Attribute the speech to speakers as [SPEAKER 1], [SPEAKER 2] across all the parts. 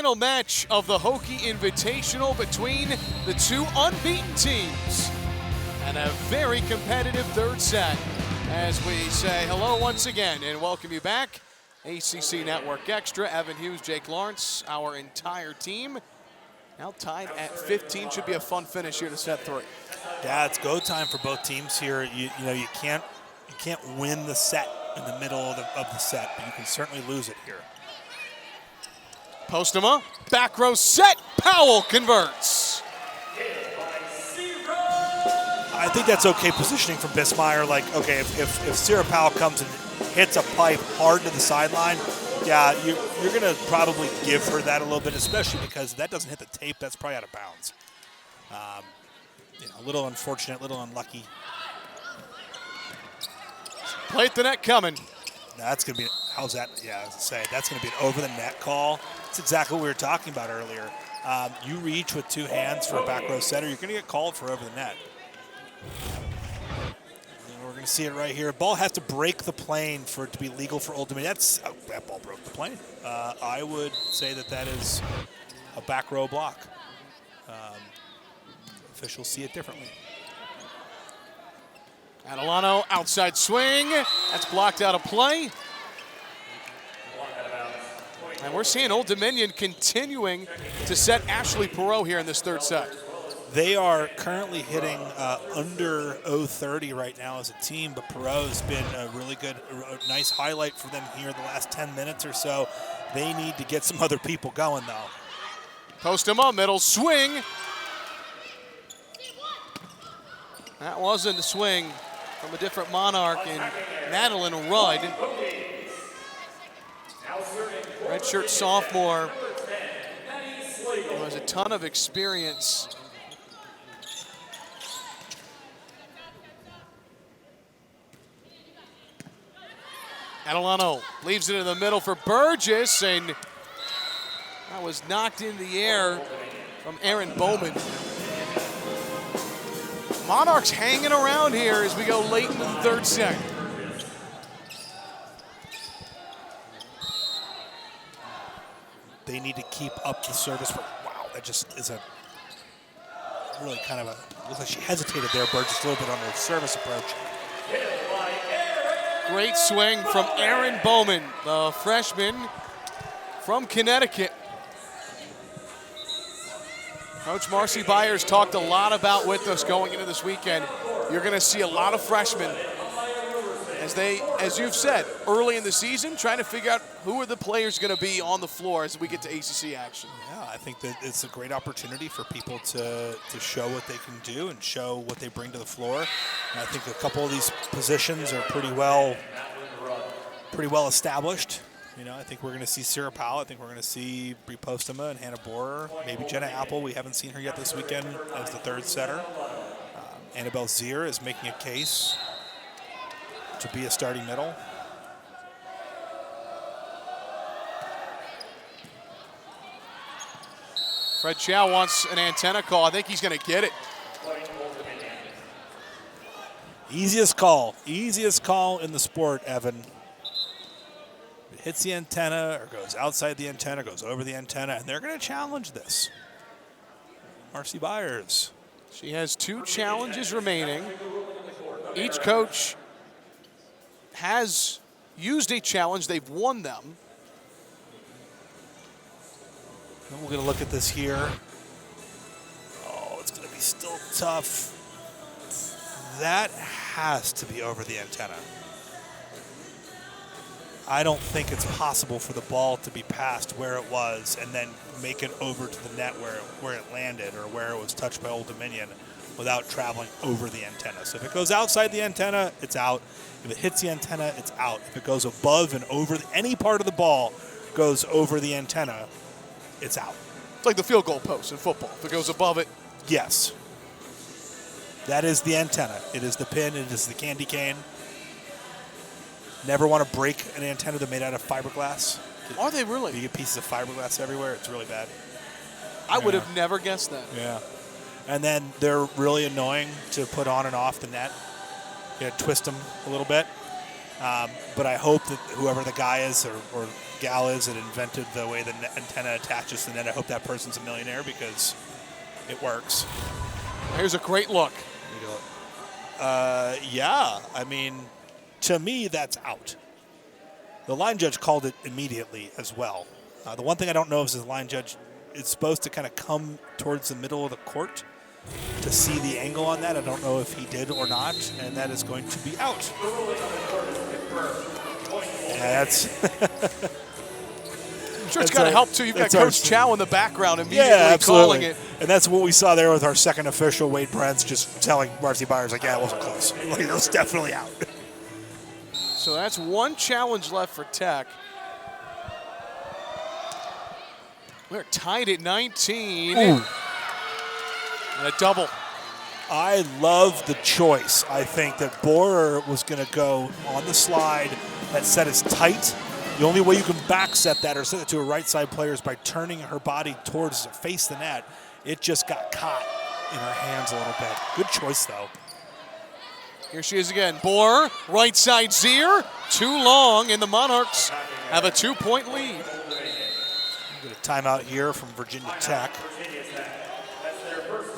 [SPEAKER 1] final match of the Hokie Invitational between the two unbeaten teams. And a very competitive third set as we say hello once again and welcome you back. ACC Network Extra, Evan Hughes, Jake Lawrence, our entire team. Now tied at 15, should be a fun finish here to set 3.
[SPEAKER 2] Yeah, it's go time for both teams here. You can't win the set in the middle of the set, but you can certainly lose it here.
[SPEAKER 1] Postema, back row set, Powell converts.
[SPEAKER 2] I think that's okay positioning from Bismeyer. Like, okay, if Sarah Powell comes and hits a pipe hard to the sideline, yeah, you're going to probably give her that a little bit, especially because if that doesn't hit the tape, that's probably out of bounds. A little unfortunate, a little unlucky.
[SPEAKER 1] Play at the net coming.
[SPEAKER 2] That's going to be, how's that? Yeah, I was going to say, that's going to be an over the net call. That's exactly what we were talking about earlier. You reach with 2 hands for a back row setter, you're going to get called for over the net. And we're going to see it right here. Ball has to break the plane for it to be legal for Old Dominion. That ball broke the plane. I would say that is a back row block. Officials see it differently.
[SPEAKER 1] Adelano, outside swing. That's blocked out of play. And we're seeing Old Dominion continuing to set Ashley Perot here in this third set.
[SPEAKER 2] They are currently hitting under 030 right now as a team, but Perot has been a really good, nice highlight for them here the last 10 minutes or so. They need to get some other people going, though.
[SPEAKER 1] Postema, middle swing. That wasn't a swing from a different Monarch in Madeline Rudd. Redshirt sophomore who has a ton of experience. Adelano leaves it in the middle for Burgess, and that was knocked in the air from Aaron Bowman. Monarchs hanging around here as we go late into the third set.
[SPEAKER 2] They need to keep up the service. Wow, that just is a really kind of a, looks like she hesitated there, Burgess, a little bit on her service approach.
[SPEAKER 1] Great swing from Aaron Bowman, the freshman from Connecticut. Coach Marcy Byers talked a lot about with us going into this weekend. You're going to see a lot of freshmen as you've said, early in the season, trying to figure out who are the players going to be on the floor as we get to ACC action.
[SPEAKER 2] Yeah, I think that it's a great opportunity for people to show what they can do and show what they bring to the floor. And I think a couple of these positions are pretty well established. I think we're going to see Sarah Powell. I think we're going to see Bree Postema and Hannah Borer. Maybe Jenna Apple. We haven't seen her yet this weekend as the third setter. Annabelle Zier is making a case to be a starting middle.
[SPEAKER 1] Fred Chow wants an antenna call. I think he's going to get it.
[SPEAKER 2] Easiest call in the sport, Evan. It hits the antenna or goes outside the antenna, goes over the antenna, and they're going to challenge this. Marcy Byers.
[SPEAKER 1] She has 2 challenges remaining. Each coach has used a challenge. They've won them.
[SPEAKER 2] And we're going to look at this here. Oh, it's going to be still tough. That has to be over the antenna. I don't think it's possible for the ball to be passed where it was and then make it over to the net where it landed or where it was touched by Old Dominion without traveling over the antenna. So if it goes outside the antenna, it's out. If it hits the antenna, it's out. If it goes above and over, any part of the ball goes over the antenna, it's out.
[SPEAKER 1] It's like the field goal post in football. If it goes above it.
[SPEAKER 2] Yes. That is the antenna. It is the pin. It is the candy cane. Never want to break an antenna that's made out of fiberglass.
[SPEAKER 1] Are they really?
[SPEAKER 2] You get pieces of fiberglass everywhere. It's really bad.
[SPEAKER 1] I would have never guessed that.
[SPEAKER 2] Yeah. And then they're really annoying to put on and off the net. You know, twist them a little bit. But I hope that whoever the guy is or gal is that invented the way the antenna attaches to the net. I hope that person's a millionaire because it works.
[SPEAKER 1] Here's a great look.
[SPEAKER 2] Yeah, I mean, to me, that's out. The line judge called it immediately as well. The one thing I don't know is the line judge is supposed to kind of come towards the middle of the court to see the angle on that. I don't know if he did or not, and that is going to be out. Yeah, that's...
[SPEAKER 1] I'm sure it's got to help, too. You've got Coach Chow in the background immediately calling it.
[SPEAKER 2] And that's what we saw there with our second official, Wade Brents, just telling varsity Byers, like, yeah, it wasn't close. Like, it was definitely out.
[SPEAKER 1] So that's one challenge left for Tech. We're tied at 19.
[SPEAKER 2] Ooh.
[SPEAKER 1] And a double.
[SPEAKER 2] I love the choice. I think that Borer was going to go on the slide. That set is tight. The only way you can back set that or set it to a right side player is by turning her body towards face the net. It just got caught in her hands a little bit. Good choice, though.
[SPEAKER 1] Here she is again. Borer, right side Zier. Too long, and the Monarchs have a 2-point lead.
[SPEAKER 2] Get a timeout here from Virginia Tech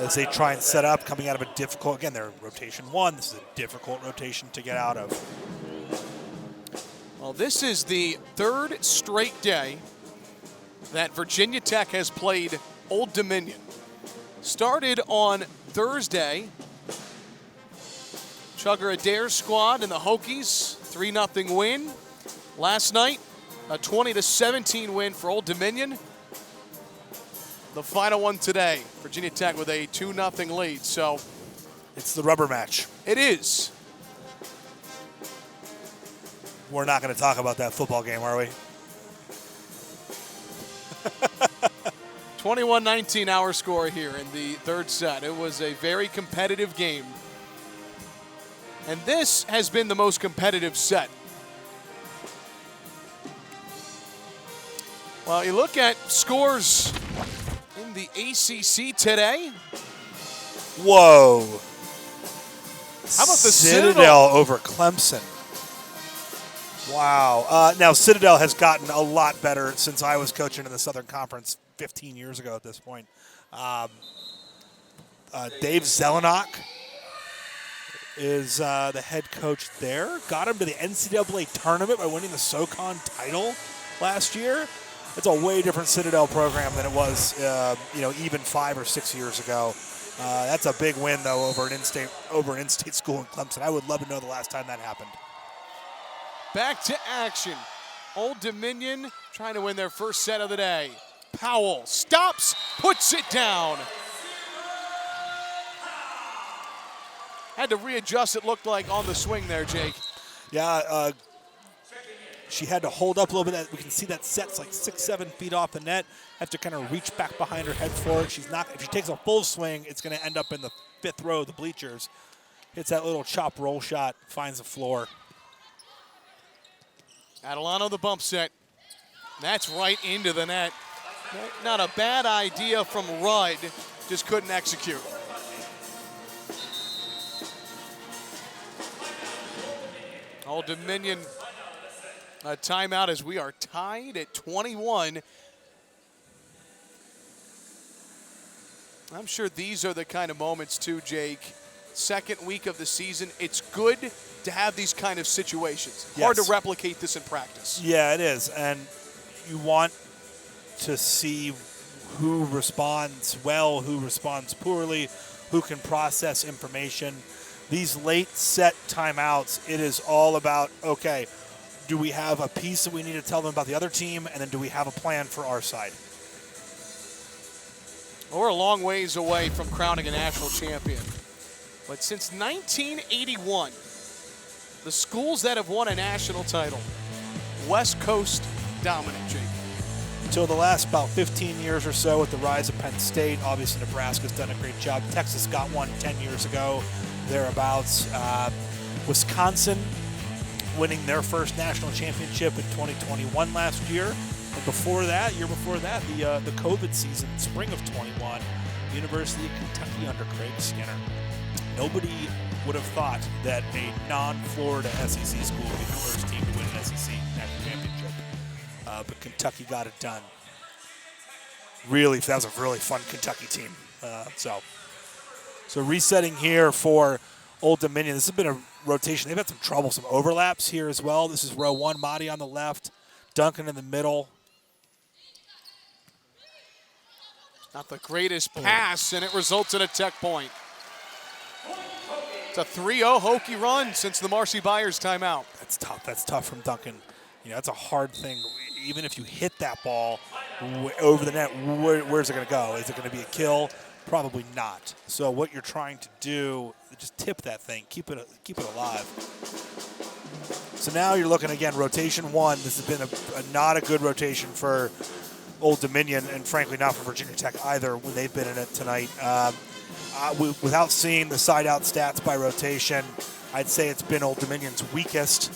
[SPEAKER 2] as they try and set up, coming out of a difficult, again, they're rotation 1. This is a difficult rotation to get out of.
[SPEAKER 1] Well, this is the third straight day that Virginia Tech has played Old Dominion. Started on Thursday. Chugger Adair's squad and the Hokies, 3-0 win. Last night, a 20-17 win for Old Dominion. The final one today, Virginia Tech with a 2-0 lead. So
[SPEAKER 2] it's the rubber match.
[SPEAKER 1] It is.
[SPEAKER 2] We're not going to talk about that football game, are we?
[SPEAKER 1] 21-19 our score here in the third set. It was a very competitive game. And this has been the most competitive set. Well, you look at scores in the ACC today.
[SPEAKER 2] Whoa.
[SPEAKER 1] How about the
[SPEAKER 2] Citadel over Clemson? Wow. Now, Citadel has gotten a lot better since I was coaching in the Southern Conference 15 years ago at this point. Dave Zelenak is the head coach there. Got him to the NCAA tournament by winning the SoCon title last year. It's a way different Citadel program than it was, even 5 or 6 years ago. That's a big win, though, over an in-state school in Clemson. I would love to know the last time that happened.
[SPEAKER 1] Back to action. Old Dominion trying to win their first set of the day. Powell stops, puts it down. Had to readjust, it looked like, on the swing there, Jake.
[SPEAKER 2] Yeah, she had to hold up a little bit. We can see that set's like 6-7 feet off the net. Have to kind of reach back behind her head for it. If she takes a full swing, it's going to end up in the 5th row of the bleachers. Hits that little chop roll shot, finds the floor.
[SPEAKER 1] Adelano the bump set. That's right into the net. Not a bad idea from Rudd, just couldn't execute. Old Dominion, a timeout as we are tied at 21. I'm sure these are the kind of moments too, Jake. Second week of the season, it's good to have these kind of situations.
[SPEAKER 2] Yes.
[SPEAKER 1] Hard to replicate this in practice.
[SPEAKER 2] Yeah, it is. And you want to see who responds well, who responds poorly, who can process information. These late set timeouts, it is all about, okay, do we have a piece that we need to tell them about the other team, and then do we have a plan for our side?
[SPEAKER 1] Well, we're a long ways away from crowning a national champion. But since 1981, the schools that have won a national title, West Coast dominant, Jake.
[SPEAKER 2] Until the last about 15 years or so with the rise of Penn State. Obviously, Nebraska's done a great job. Texas got one 10 years ago, thereabouts. Wisconsin winning their first national championship in 2021 last year. And before that, year before that, the COVID season, spring of 21, University of Kentucky under Craig Skinner. Nobody would have thought that a non-Florida SEC school would be the first team to win an SEC national championship. but Kentucky got it done. Really, that was a really fun Kentucky team. So resetting here for Old Dominion. This has been a rotation. They've had some trouble, some overlaps here as well. This is row one, Mahdi on the left, Duncan in the middle.
[SPEAKER 1] Not the greatest pass, and it results in a Tech point. It's a 3-0 Hokie run since the Marcy Byers timeout.
[SPEAKER 2] That's tough. That's tough from Duncan. That's a hard thing. Even if you hit that ball over the net, where's it going to go? Is it going to be a kill? Probably not. So what you're trying to do, just tip that thing, keep it alive. So now you're looking again, rotation one. This has been not a good rotation for Old Dominion, and frankly not for Virginia Tech either when they've been in it tonight. Without seeing the side-out stats by rotation, I'd say it's been Old Dominion's weakest.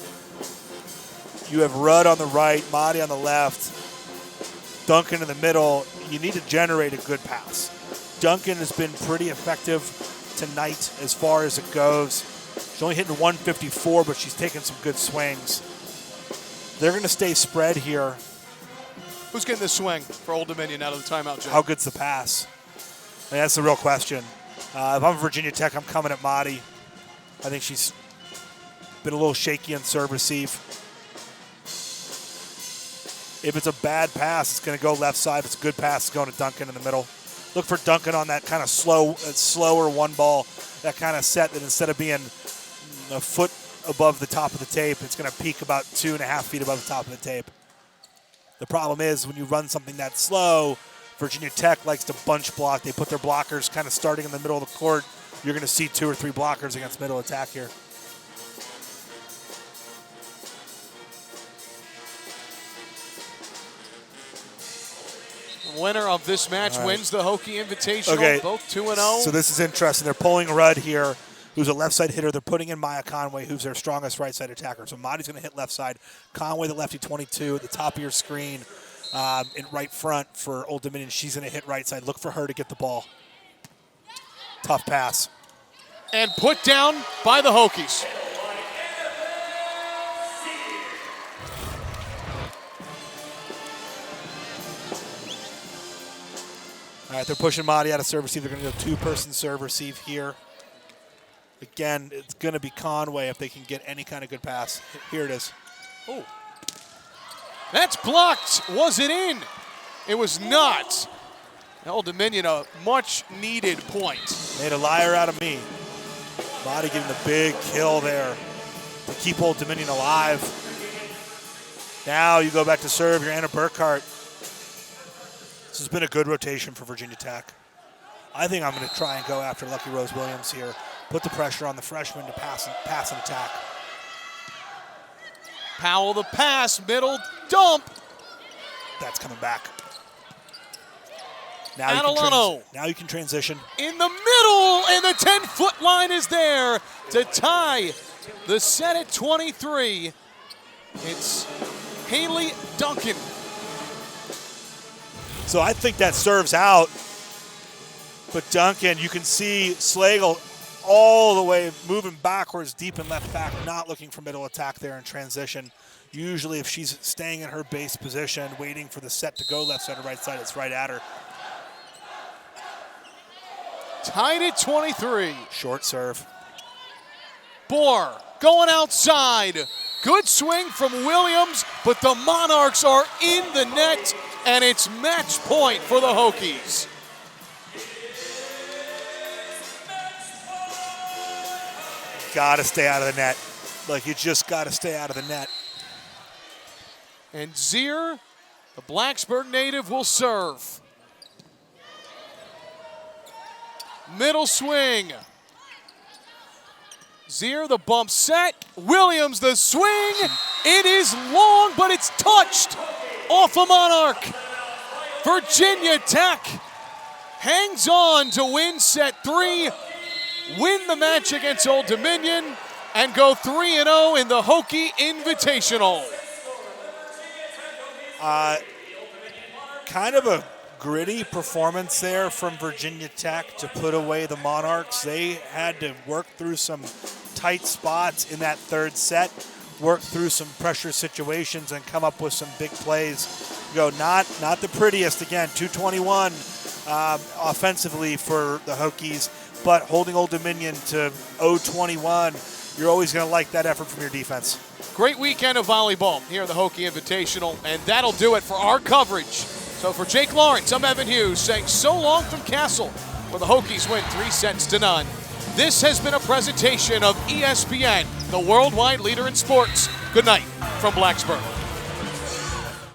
[SPEAKER 2] You have Rudd on the right, Mahdi on the left, Duncan in the middle. You need to generate a good pass. Duncan has been pretty effective tonight as far as it goes. She's only hitting 154, but she's taking some good swings. They're going to stay spread here.
[SPEAKER 1] Who's getting the swing for Old Dominion out of the timeout, Jay?
[SPEAKER 2] How good's the pass? That's the real question. If I'm Virginia Tech, I'm coming at Mahdi. I think she's been a little shaky on serve receive. If it's a bad pass, it's going to go left side. If it's a good pass, it's going to Duncan in the middle. Look for Duncan on that kind of slower one ball, that kind of set that instead of being a foot above the top of the tape, it's going to peak about 2.5 feet above the top of the tape. The problem is when you run something that slow, Virginia Tech likes to bunch block. They put their blockers kind of starting in the middle of the court. You're going to see 2 or 3 blockers against middle attack here.
[SPEAKER 1] Winner of this match wins the Hokie Invitational,
[SPEAKER 2] Okay.
[SPEAKER 1] both 2-0.
[SPEAKER 2] So this is interesting. They're pulling Rudd here, who's a left side hitter. They're putting in Maya Conway, who's their strongest right side attacker. So Mahdi's going to hit left side. Conway, the lefty 22, at the top of your screen in right front for Old Dominion. She's going to hit right side. Look for her to get the ball. Tough pass.
[SPEAKER 1] And put down by the Hokies.
[SPEAKER 2] All right, they're pushing Mahdi out of serve receive. They're going to go two-person serve receive here. Again, it's going to be Conway if they can get any kind of good pass. Here it is.
[SPEAKER 1] Oh. That's blocked. Was it in? It was not. Old Dominion, a much-needed point.
[SPEAKER 2] Made a liar out of me. Mahdi getting the big kill there to keep Old Dominion alive. Now you go back to serve. You're Anna Burkhart. This has been a good rotation for Virginia Tech. I think I'm going to try and go after Lucky Rose Williams here. Put the pressure on the freshman to pass and attack.
[SPEAKER 1] Powell the pass, middle dump.
[SPEAKER 2] That's coming back.
[SPEAKER 1] Adelano.
[SPEAKER 2] Now you can transition.
[SPEAKER 1] In the middle, and the 10-foot line is there to tie the set at 23. It's Haley Duncan.
[SPEAKER 2] So I think that serves out. But Duncan, you can see Slagle all the way moving backwards, deep in left back, not looking for middle attack there in transition. Usually if she's staying in her base position, waiting for the set to go left side or right side, it's right at her.
[SPEAKER 1] Tied at 23.
[SPEAKER 2] Short serve.
[SPEAKER 1] Bohr going outside. Good swing from Williams, but the Monarchs are in the net, and it's match point for the Hokies.
[SPEAKER 2] Got to stay out of the net. Like, you just got to stay out of the net.
[SPEAKER 1] And Zier, the Blacksburg native, will serve. Middle swing. Zier, the bump set. Williams, the swing. It is long, but it's touched off a Monarch. Virginia Tech hangs on to win set 3, win the match against Old Dominion, and go 3-0 in the Hokie Invitational.
[SPEAKER 2] Kind of a gritty performance there from Virginia Tech to put away the Monarchs. They had to work through some tight spots in that third set. work through some pressure situations and come up with some big plays. Not the prettiest, again, 221 offensively for the Hokies, but holding Old Dominion to 0-21, you're always going to like that effort from your defense.
[SPEAKER 1] Great weekend of volleyball here at the Hokie Invitational, and that'll do it for our coverage. So for Jake Lawrence, I'm Evan Hughes saying so long from Castle, where the Hokies win 3-0. This has been a presentation of ESPN, the worldwide leader in sports. Good night from Blacksburg.